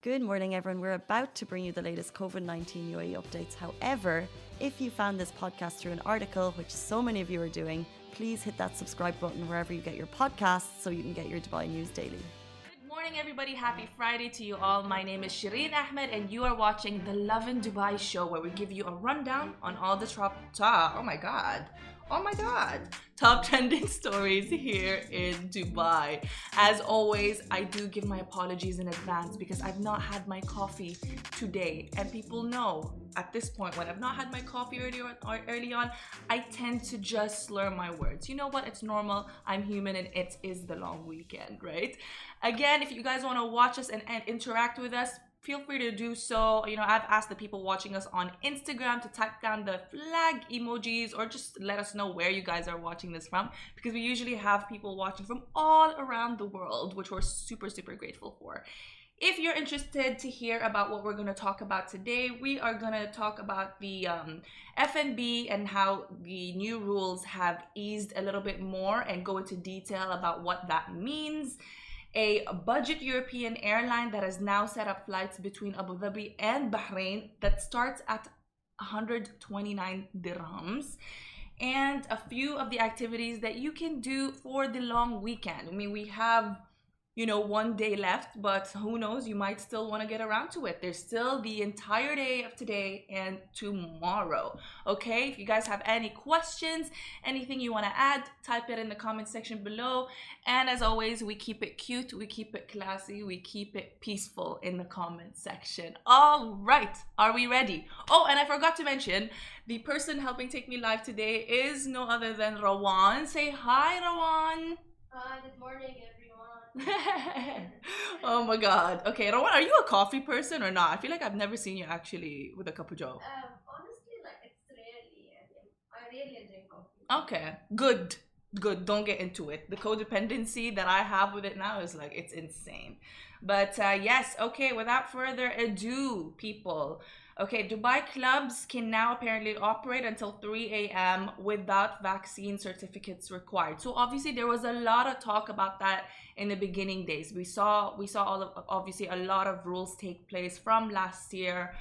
Good morning, everyone. We're about to bring you the latest COVID-19 UAE updates. However, if you found this podcast through an article, which so many of you are doing, please hit that subscribe button wherever you get your podcasts so you can get your Dubai news daily. Good morning, everybody. Happy Friday to you all. My name is Shireen Ahmed, and you are watching the Lovin Dubai show, where we give you a rundown on all the top trending stories here in Dubai. As always, I do give my apologies in advance because I've not had my coffee today, and people know at this point when I've not had my coffee early on, I tend to just slur my words. You know what? It's normal. I'm human, and it is the long weekend, right? Again, if you guys want to watch us and interact with us, feel free to do so. I've asked the people watching us on Instagram to type down the flag emojis or just let us know where you guys are watching this from, because we usually have people watching from all around the world, which we're super, super grateful for. If you're interested to hear about what we're going to talk about today, we are going to talk about the F&B and how the new rules have eased a little bit more and go into detail about what that means. A budget European airline that has now set up flights between Abu Dhabi and Bahrain that starts at 129 dirhams. And a few of the activities that you can do for the long weekend. I mean, we have 1 day left, but who knows, you might still want to get around to it. There's still the entire day of today and tomorrow. Okay, if you guys have any questions, anything you want to add, type it in the comment section below. And as always, we keep it cute, we keep it classy, we keep it peaceful in the comment section. All right, are we ready? Oh, and I forgot to mention, the person helping take me live today is no other than Rawan. Say hi, Rawan. Hi, good morning, everyone. Oh my god. Okay, Rawan, are you a coffee person or not? I feel like I've never seen you actually with a cup of joe. Honestly, it's rarely. I really drink coffee. Okay, good. Don't get into it. The codependency that I have with it now is it's insane. But yes, okay, without further ado, people. Okay, Dubai clubs can now apparently operate until 3 a.m. without vaccine certificates required. So obviously there was a lot of talk about that in the beginning days. We saw obviously a lot of rules take place from last year.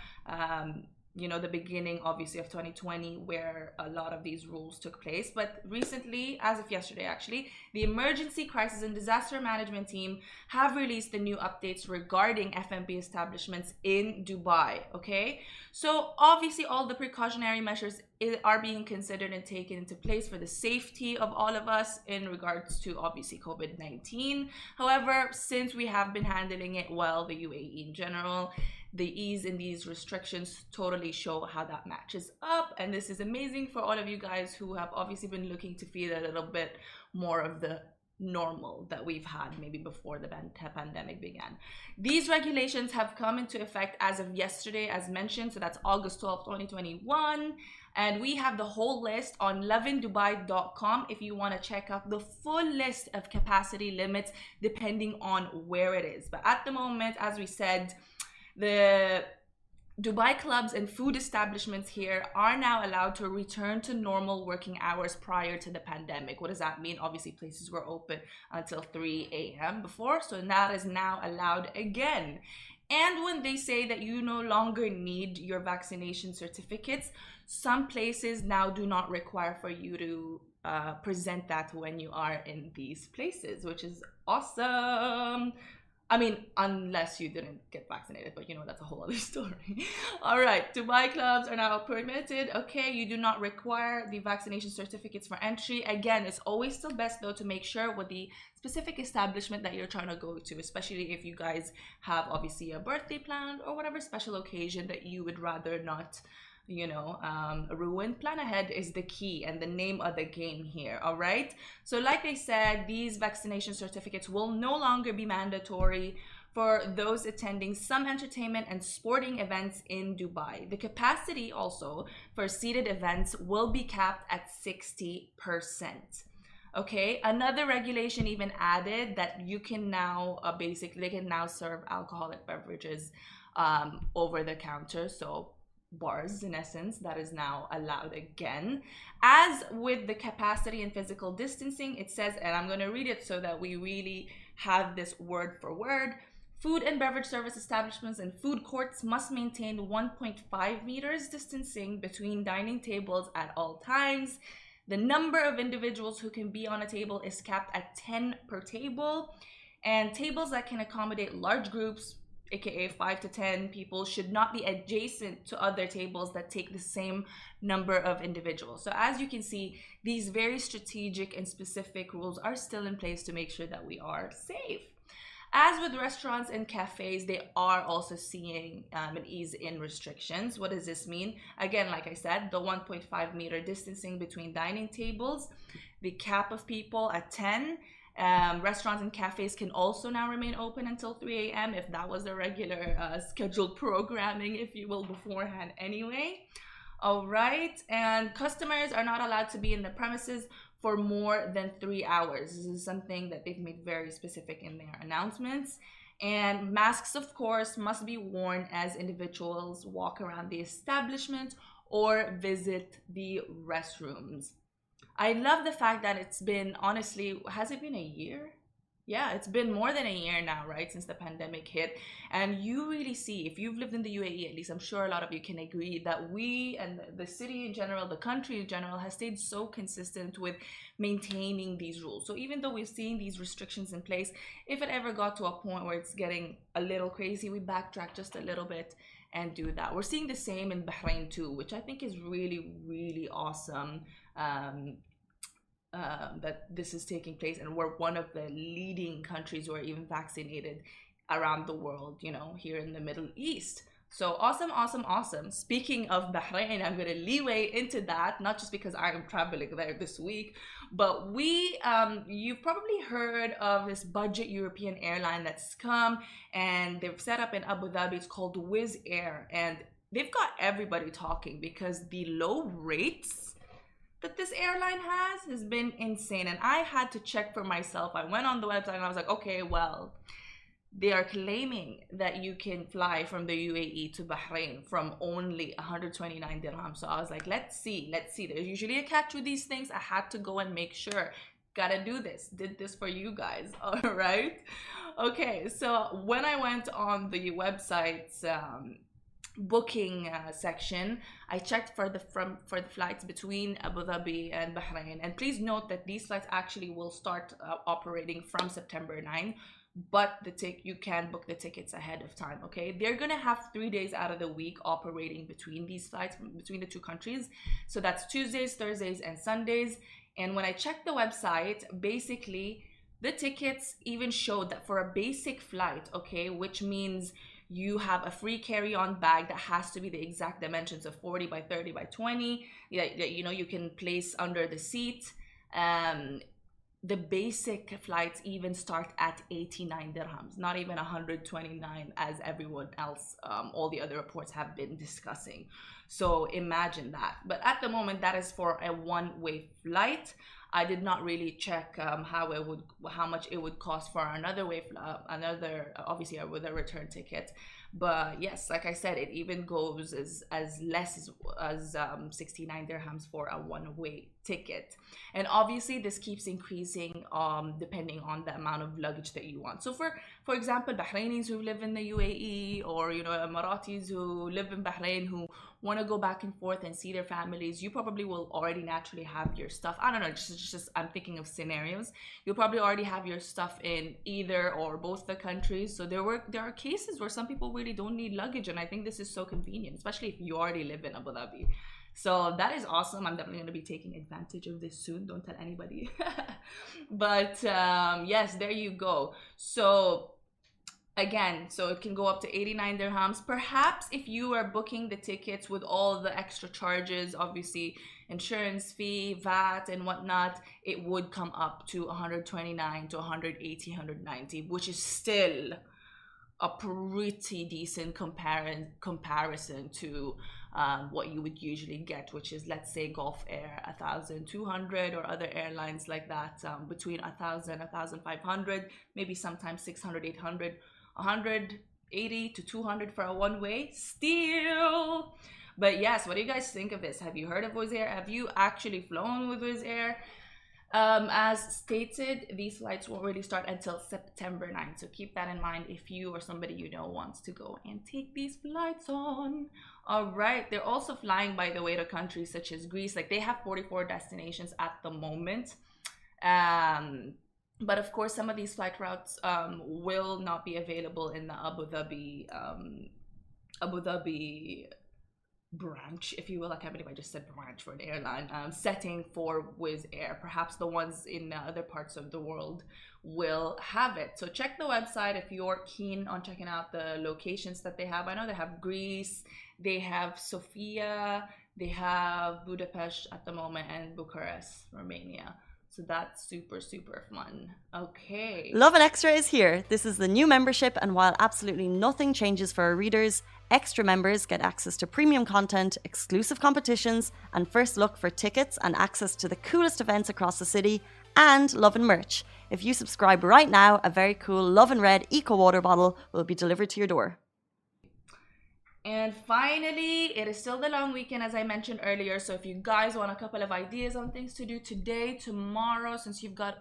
The beginning obviously of 2020, where a lot of these rules took place. But recently, as of yesterday actually, the Emergency Crisis and Disaster Management team have released the new updates regarding F&B establishments in Dubai. Okay, so obviously all the precautionary measures are being considered and taken into place for the safety of all of us in regards to obviously COVID-19. However, since we have been handling it well, the UAE in general, the ease in these restrictions totally show how that matches up. And this is amazing for all of you guys who have obviously been looking to feel a little bit more of the normal that we've had maybe before the pandemic began. These regulations have come into effect as of yesterday, as mentioned. So that's August 12th, 2021. And we have the whole list on lovindubai.com if you want to check out the full list of capacity limits depending on where it is. But at the moment, as we said, the Dubai clubs and food establishments here are now allowed to return to normal working hours prior to the pandemic. What does that mean? Obviously, places were open until 3 a.m. before, so that is now allowed again. And when they say that you no longer need your vaccination certificates, some places now do not require for you to present that when you are in these places, which is awesome. I mean, unless you didn't get vaccinated, but that's a whole other story. All right, Dubai clubs are now permitted. Okay, you do not require the vaccination certificates for entry. Again, it's always still best though to make sure with the specific establishment that you're trying to go to, especially if you guys have obviously a birthday planned or whatever special occasion that you would rather not ruin. Plan ahead is the key and the name of the game here. All right, so like they said, these vaccination certificates will no longer be mandatory for those attending some entertainment and sporting events in Dubai. The capacity also for seated events will be capped at 60%. Okay, another regulation even added that you can now they can now serve alcoholic beverages over the counter. So bars, in essence, that is now allowed again. As with the capacity and physical distancing, it says, and I'm going to read it so that we really have this word for word: Food and beverage service establishments and food courts must maintain 1.5 meters distancing between dining tables at all times. The number of individuals who can be on a table is capped at 10 per table. And tables that can accommodate large groups, aka 5 to 10 people, should not be adjacent to other tables that take the same number of individuals. So as you can see, these very strategic and specific rules are still in place to make sure that we are safe. As with restaurants and cafes, they are also seeing an ease in restrictions. What does this mean? Again, like I said, the 1.5 meter distancing between dining tables, the cap of people at 10. Restaurants and cafes can also now remain open until 3 a.m. if that was the regular scheduled programming, if you will, beforehand anyway. All right, and customers are not allowed to be in the premises for more than 3 hours. This is something that they've made very specific in their announcements. And masks, of course, must be worn as individuals walk around the establishment or visit the restrooms. I love the fact that it's been, honestly, has it been a year? Yeah, it's been more than a year now, right, since the pandemic hit. And you really see, if you've lived in the UAE, at least I'm sure a lot of you can agree, that we and the city in general, the country in general, has stayed so consistent with maintaining these rules. So even though we've seen these restrictions in place, if it ever got to a point where it's getting a little crazy, we backtrack just a little bit and do that. We're seeing the same in Bahrain too, which I think is really, really awesome. That this is taking place, and we're one of the leading countries who are even vaccinated around the world, you know, here in the Middle East. So awesome. Speaking of Bahrain, I'm gonna leeway into that, not just because I am traveling there this week, but you've probably heard of this budget European airline that's come and they've set up in Abu Dhabi. It's called Wizz Air, and they've got everybody talking because the low rates that this airline has been insane. And I had to check for myself. I went on the website and I was like, okay, well, they are claiming that you can fly from the UAE to Bahrain from only 129 dirhams. So I was like, let's see. There's usually a catch with these things. I had to go and make sure. Gotta do this. Did this for you guys. All right. Okay. So when I went on the website's booking section, I checked for the flights between Abu Dhabi and Bahrain, and please note that these flights actually will start operating from September 9, but you can book the tickets ahead of time. Okay, they're gonna have 3 days out of the week operating between these flights between the two countries, so that's Tuesdays, Thursdays, and Sundays. And when I checked the website, basically the tickets even showed that for a basic flight, okay, which means you have a free carry-on bag that has to be the exact dimensions of 40 by 30 by 20. You know, you can place under the seat. The basic flights even start at 89 dirhams, not even 129 as everyone else, all the other reports have been discussing. So imagine that. But at the moment, that is for a one-way flight. I did not really check how much it would cost for obviously with a return ticket. But yes, like I said, it even goes as less as 69 dirhams for a one-way ticket. And obviously this keeps increasing depending on the amount of luggage that you want. So for example, Bahrainis who live in the UAE, or you know, Emiratis who live in Bahrain who want to go back and forth and see their families, you probably will already naturally have your stuff. I don't know, just I'm thinking of scenarios. You'll probably already have your stuff in either or both the countries. So there are cases where some people really don't need luggage, and I think this is so convenient, especially if you already live in Abu Dhabi. So that is awesome. I'm definitely going to be taking advantage of this soon. Don't tell anybody. But yes, there you go. So again, so it can go up to 89 dirhams. Perhaps if you are booking the tickets with all the extra charges, obviously insurance fee, VAT and whatnot, it would come up to 129 to 180, 190, which is still a pretty decent comparison to what you would usually get, which is, let's say, Gulf Air 1,200, or other airlines like that, between 1,000, 1,500, maybe sometimes 600, 800, 180 to 200 for a one-way still. But yes, what do you guys think of this? Have you heard of Wizz Air? Have you actually flown with Wizz Air? As stated, these flights won't really start until September 9th. So keep that in mind if you or somebody you know wants to go and take these flights on. All right. They're also flying, by the way, to countries such as Greece. Like they have 44 destinations at the moment. But of course, some of these flight routes will not be available in the Abu Dhabi branch, if you will. I can't believe I just said branch for an airline. Setting for Wizz Air. Perhaps the ones in other parts of the world will have it. So check the website if you're keen on checking out the locations that they have. I know they have Greece, they have Sofia, they have Budapest at the moment, and Bucharest, Romania. So that's super, super fun. Okay. Lovin Extra is here. This is the new membership, and while absolutely nothing changes for our readers, extra members get access to premium content, exclusive competitions, and first look for tickets and access to the coolest events across the city, and Lovin merch. If you subscribe right now, a very cool Lovin Red Eco Water bottle will be delivered to your door. And finally, it is still the long weekend, as I mentioned earlier. So if you guys want a couple of ideas on things to do today, tomorrow, since you've got,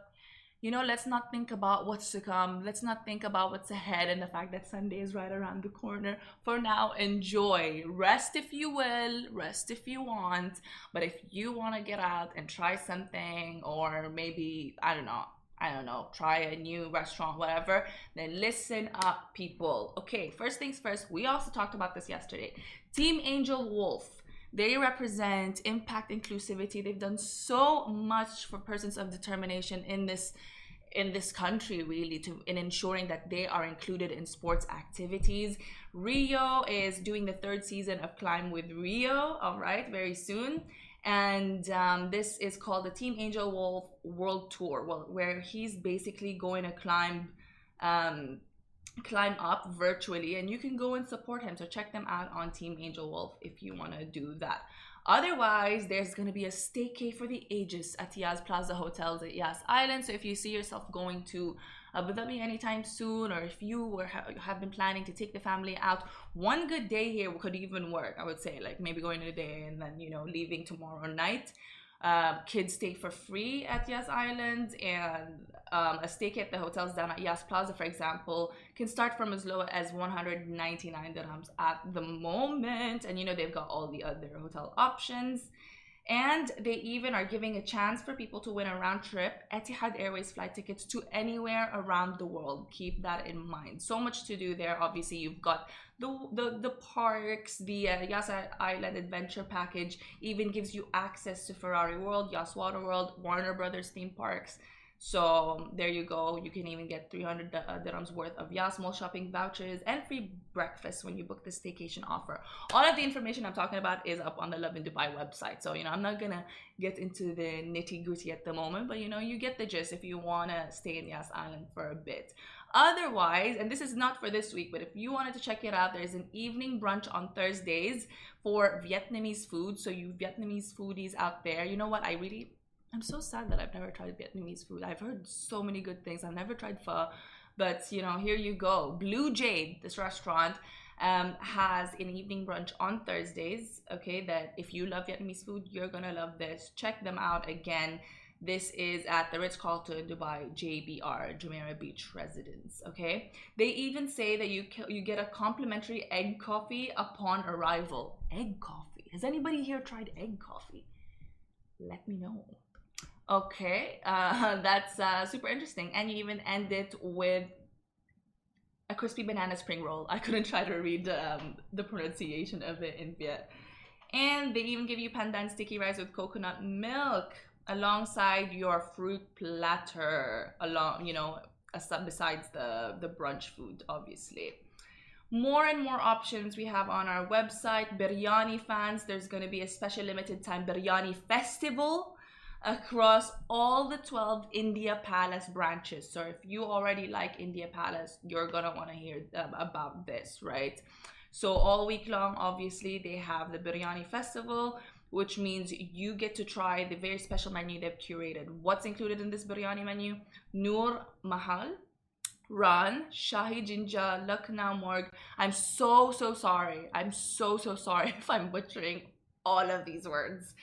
let's not think about what's to come. Let's not think about what's ahead and the fact that Sunday is right around the corner. For now, enjoy. Rest if you will, rest if you want. But if you want to get out and try something, or maybe, I don't know, try a new restaurant, whatever, then listen up, people. Okay, first things first, we also talked about this yesterday. Team Angel Wolf, they represent impact inclusivity. They've done so much for persons of determination in this country, really, in ensuring that they are included in sports activities. Rio is doing the 3rd season of Climb with Rio, all right, very soon. And this is called the Team Angel Wolf World Tour, where he's basically going to climb up virtually, and you can go and support him. So check them out on Team Angel Wolf if you want to do that. Otherwise, there's going to be a staycay for the ages at Yas Plaza Hotels at Yas Island. So if you see yourself going to Abu Dhabi anytime soon, or if you have been planning to take the family out, one good day here could even work. I would say, like, maybe going today and then leaving tomorrow night. Kids stay for free at Yas Island, and a staycay at the hotels down at Yas Plaza, for example, can start from as low as 199 dirhams at the moment. And they've got all the other hotel options. And they even are giving a chance for people to win a round trip Etihad Airways flight tickets to anywhere around the world. Keep that in mind. So much to do there. Obviously, you've got the parks, the Yas Island Adventure Package even gives you access to Ferrari World, Yas Water World, Warner Brothers theme parks. So there you go. You can even get 300 dirhams worth of Yas Mall shopping vouchers and free breakfast when you book the staycation offer. All of the information I'm talking about is up on the Lovin Dubai website. So, I'm not going to get into the nitty gritty at the moment, but you get the gist if you want to stay in Yas Island for a bit. Otherwise, and this is not for this week, but if you wanted to check it out, there's an evening brunch on Thursdays for Vietnamese food. So you Vietnamese foodies out there, you know what? I'm so sad that I've never tried Vietnamese food. I've heard so many good things. I've never tried pho, but here you go. Blue Jade, this restaurant, has an evening brunch on Thursdays. Okay, that if you love Vietnamese food, you're gonna love this. Check them out. Again, this is at the Ritz-Carlton Dubai JBR, Jumeirah Beach Residence. Okay, they even say that you get a complimentary egg coffee upon arrival. Egg coffee. Has anybody here tried egg coffee? Let me know. Okay, that's super interesting. And you even end it with a crispy banana spring roll. I couldn't try to read the pronunciation of it in Viet. And they even give you pandan sticky rice with coconut milk alongside your fruit platter, besides the brunch food, obviously. More and more options we have on our website. Biryani fans, there's going to be a special limited time biryani festival across all the 12 India Palace branches. So if you already like India Palace, you're going to want to hear about this, right? So all week long, obviously, they have the biryani festival, which means you get to try the very special menu they've curated. What's included in this biryani menu? Noor Mahal, Ran, Shahi Jinja, Lucknow Morg. I'm so sorry. I'm so sorry if I'm butchering all of these words.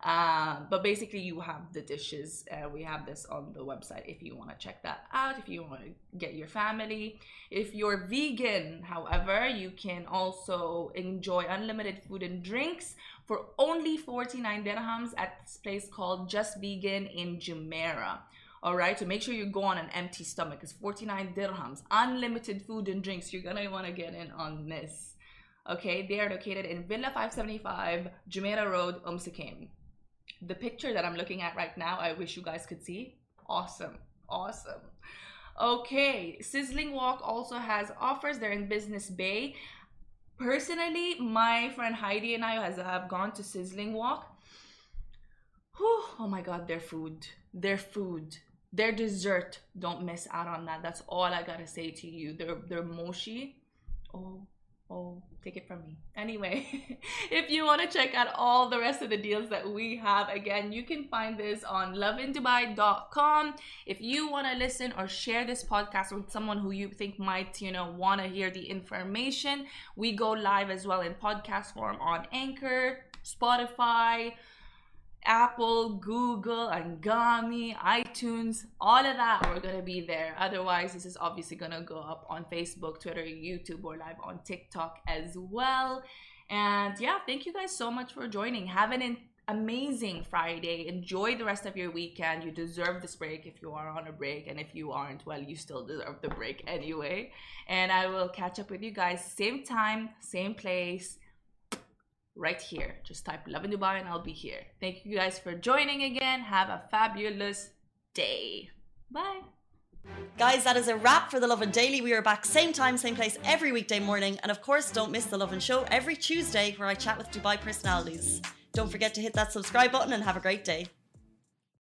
But basically, you have the dishes. We have this on the website if you want to check that out, if you want to get your family. If you're vegan, however, you can also enjoy unlimited food and drinks for only 49 dirhams at this place called Just Vegan in Jumeirah. All right, so make sure you go on an empty stomach. It's 49 dirhams, unlimited food and drinks. You're gonna want to get in on this. Okay, they are located in Villa 575, Jumeirah Road, Sakim. The picture that I'm looking at right now, I wish you guys could see. Awesome. Okay, Sizzling Walk also has offers. They're in Business Bay. Personally, my friend Heidi and I have gone to Sizzling Walk. Whew, oh my God, their food, their dessert. Don't miss out on that. That's all I gotta say to you. Their mochi. Oh, take it from me. Anyway, if you want to check out all the rest of the deals that we have, again, you can find this on lovindubai.com. If you want to listen or share this podcast with someone who you think might, want to hear the information, we go live as well in podcast form on Anchor, Spotify, Apple, Google, Angami, iTunes, all of that, we're going to be there. Otherwise, this is obviously going to go up on Facebook, Twitter, YouTube, or live on TikTok as well. And yeah, thank you guys so much for joining. Have an amazing Friday. Enjoy the rest of your weekend. You deserve this break if you are on a break. And if you aren't, well, you still deserve the break anyway. And I will catch up with you guys same time, same place, right here. Just type Lovin Dubai and I'll be here. Thank you guys for joining again. Have a fabulous day. Bye. Guys, that is a wrap for the Lovin Daily. We are back same time, same place every weekday morning. And of course, don't miss the Lovin Show every Tuesday where I chat with Dubai personalities. Don't forget to hit that subscribe button and have a great day.